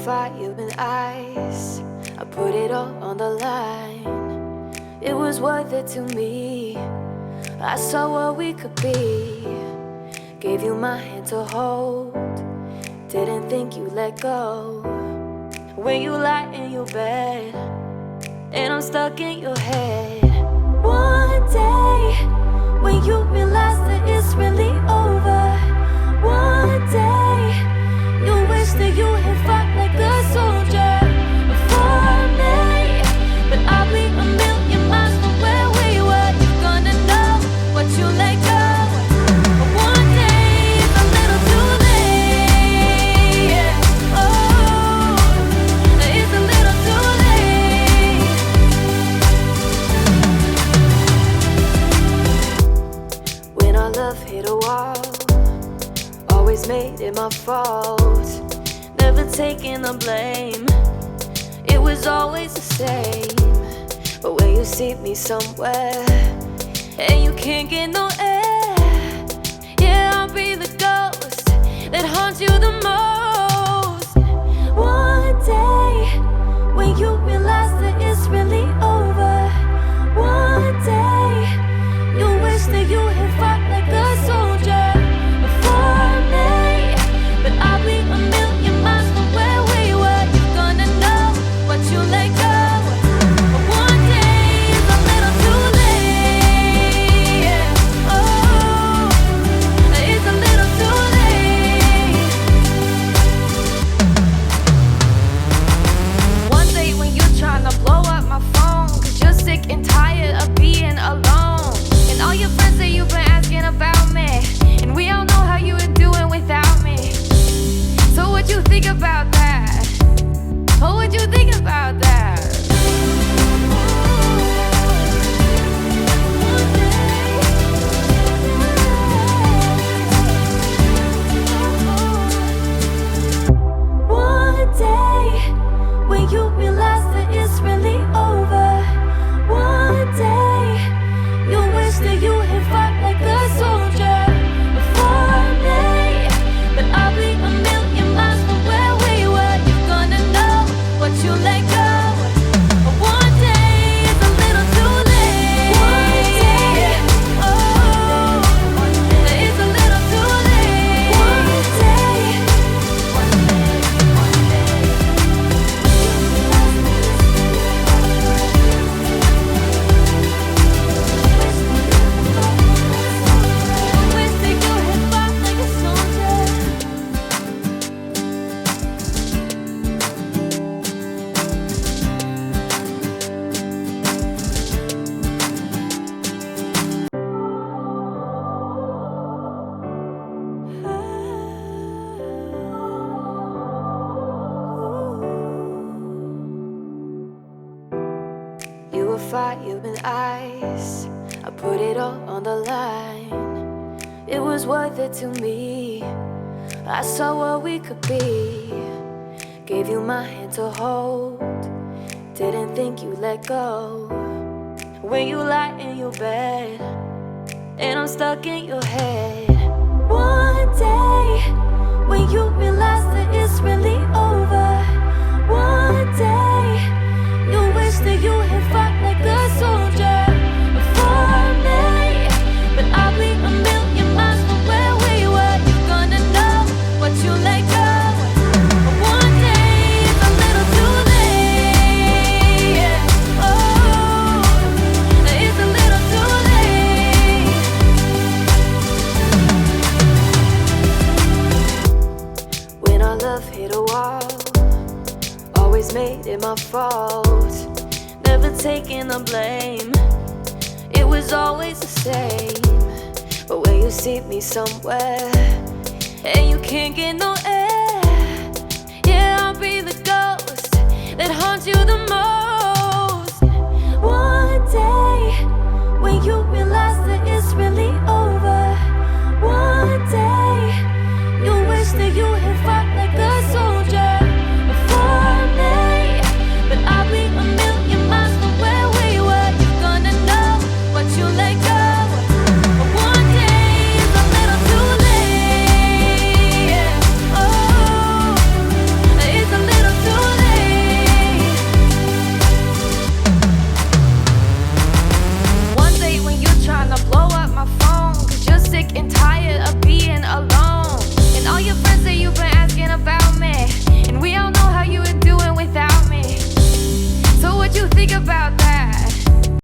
fire and ice. I put it all on the line. It was worth it to me. I saw what we could be. Gave you my hand to hold. Didn't think you'd let go. When you lie in your bed and I'm stuck in your head. One day when you realize that it's really over. One day you wish that you had fought like a soldier for me. But I'll be a million miles from where we were. You're gonna know what you let go. But one day it's a little too late. Yeah. Oh, it's a little too late. When our love hit a wall, always made it my fault. Never taking the blame. It was always the same. But when you see me somewhere and you can't get no air, yeah, I'll be the ghost that haunts you the most. One day when you realize that it's really over. One day you wish that you had fought like a soldier for me. But I'll be a million miles from where we were. You're gonna know what you let go. But one day is a little too late. Yeah. Oh, it's a little too late. One day when you're trying to blow up my phone, 'cause you're sick and tired of being alone. And all your friends say you've been asking about me, and we all know how you were doing without me. So what you think about that? Oh, what you think about that? One day when you realize that it's really over. One day you wish that you had fought like a soldier for me. But I'll be a million miles from where we were. You're gonna know what you let go. But one day is a little too late. One day, oh, it's a little too late. One day, wish that you had fought like a soldier. You were fire and ice. I put it all on the line. It was worth it to me. I saw what we could be. Gave you my hand to hold. Didn't think you'd let go. When you lie in your bed and I'm stuck in your head. One day when you realize that it's really over. One day you wish that you had fought like a soldier for me. But I'll be a million miles from where we were. You're gonna know what you let go. But one day is a little too late. Yeah. Oh, it's a little too late. When our love hit a wall, always made it my fault. Never taking the blame. It was always the same. But when you see me somewhere and you can't get no air,